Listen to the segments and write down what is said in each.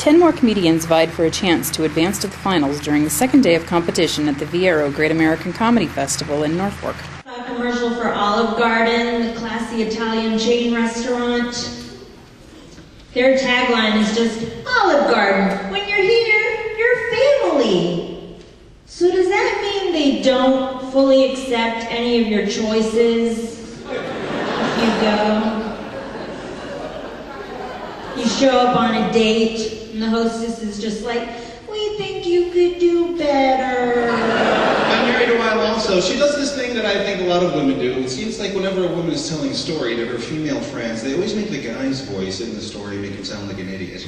10 more comedians vied for a chance to advance to the finals during the second day of competition at the Viaero Great American Comedy Festival in Norfolk. A commercial for Olive Garden, the classy Italian chain restaurant. Their tagline is just, Olive Garden, when you're here, you're family. So does that mean they don't fully accept any of your choices if you go? You show up on a date, and the hostess is just like, we think you could do better. I'm married a while also. She does this thing that I think a lot of women do. It seems like whenever a woman is telling a story to her female friends, they always make the guy's voice in the story make him sound like an idiot.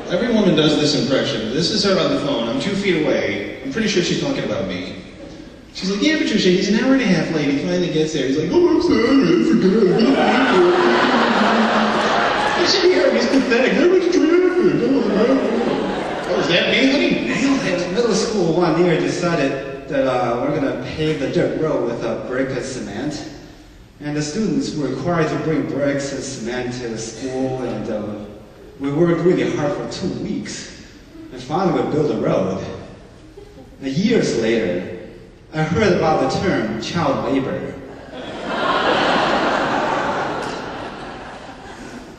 Every woman does this impression. This is her on the phone. I'm 2 feet away. I'm pretty sure she's talking about me. She's like, yeah, Patricia, he's an hour and a half late. He finally gets there. He's like, oh, I'm sorry, I forgot. You should hear him. He's pathetic. There was traffic. Oh, is that me, honey? Nailed it. Middle school one year decided that we're going to pave the dirt road with a brick and cement. And the students were required to bring bricks and cement to the school, and we worked really hard for 2 weeks. And finally we built the road. And years later, I heard about the term child labor.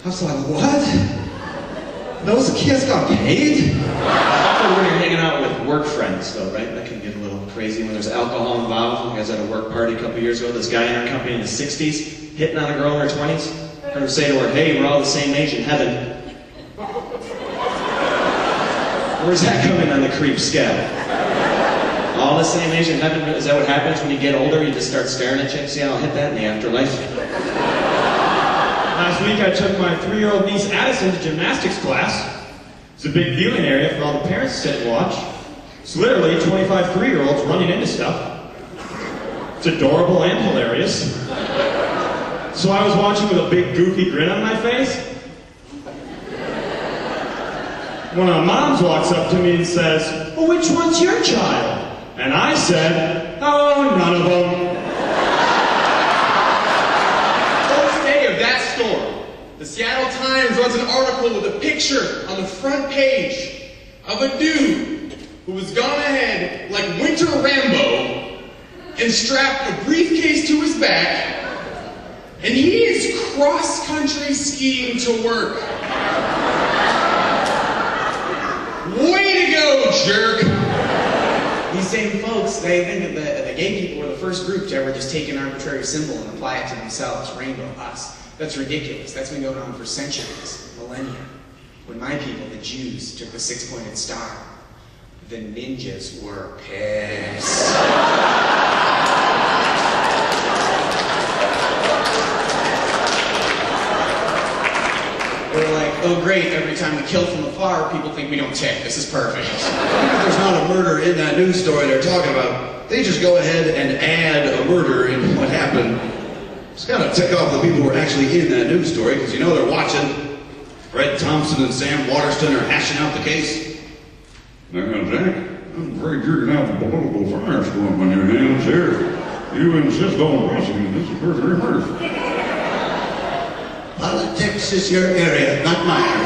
I was like, what? Those kids got paid? Often when you're hanging out with work friends, though, right? That can get a little crazy when there's alcohol involved. I was at a work party a couple years ago. This guy in our company in his 60s, hitting on a girl in her 20s. Heard him say to her, hey, we're all the same age in heaven. Where's that coming on the creep scale? All the same age in heaven? Is that what happens when you get older? You just start staring at chicks? Yeah, I'll hit that in the afterlife. Last week I took my 3-year-old niece Addison to gymnastics class. It's a big viewing area for all the parents to sit and watch. It's literally 25 3-year-olds running into stuff. It's adorable and hilarious. So I was watching with a big goofy grin on my face. One of the moms walks up to me and says, well, which one's your child? And I said, oh, none of them. The Seattle Times runs an article with a picture on the front page of a dude who has gone ahead like Winter Rambo and strapped a briefcase to his back, and he is cross-country skiing to work. Way to go, jerk! These same folks, they think that the gay people were the first group to ever just take an arbitrary symbol and apply it to themselves, rainbow, us. That's ridiculous. That's been going on for centuries, millennia. When my people, the Jews, took the 6-pointed star, the ninjas were pissed. They're like, oh great, every time we kill from afar, people think we don't tick. This is perfect. There's not a murder in that news story they're talking about. They just go ahead and add a murder in what happened. It's kind of tick off the people who are actually in that news story, because you know they're watching. Fred Thompson and Sam Waterston are hashing out the case. Now, Jack, I'm afraid you're going to have a political firestorm on your hands here. You insist on prosecute this perjury murder. Politics is your area, not mine.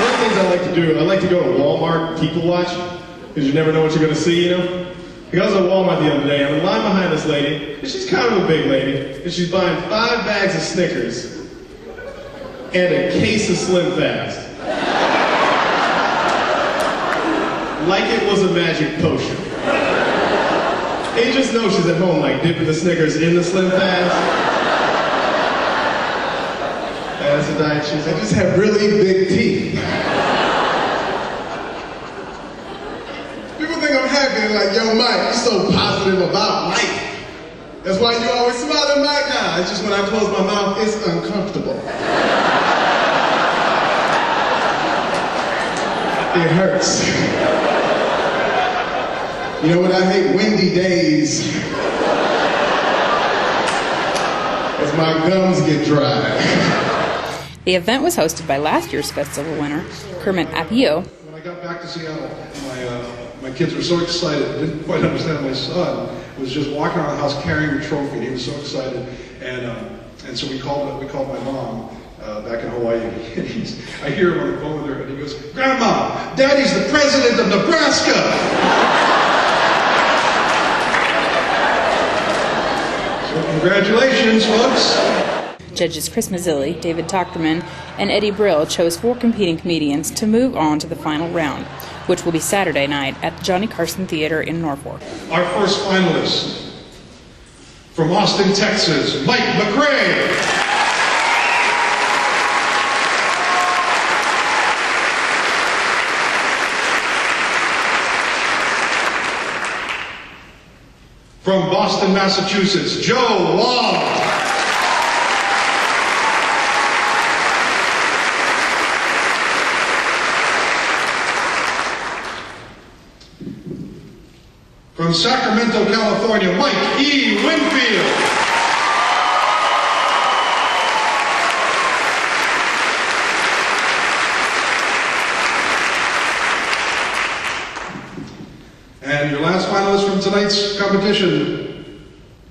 One of the things I like to do, I like to go to Walmart and people watch, because you never know what you're going to see, you know? I was at Walmart the other day, I'm in line behind this lady, and she's kind of a big lady, and she's buying 5 bags of Snickers and a case of Slim Fast. Like it was a magic potion. And you just know she's at home, like dipping the Snickers in the Slim Fast. That's a diet cheese. I just have really big teeth. I'm happy, like, yo, Mike, you're so positive about life. That's why you always smile at my guy. It's just when I close my mouth, it's uncomfortable. It hurts. You know what I hate? Windy days. As my gums get dry. The event was hosted by last year's festival winner, Kermet Apio. When I got back to Seattle, my kids were so excited. Didn't quite understand my son was just walking around the house carrying a trophy. And he was so excited, and so we called my mom back in Hawaii. I hear him on the phone with her, and he goes, "Grandma, Daddy's the president of Nebraska." So congratulations, folks. Judges Chris Mazzilli, David Tochterman, and Eddie Brill chose 4 competing comedians to move on to the final round, which will be Saturday night at the Johnny Carson Theater in Norfolk. Our first finalist, from Austin, Texas, MacRae. From Boston, Massachusetts, Wong. From Sacramento, California, Winfield. And your last finalist from tonight's competition,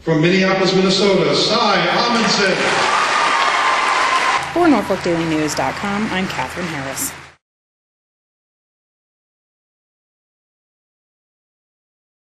from Minneapolis, Minnesota, Amundson. For NorfolkDailyNews.com, I'm Catherine Harris.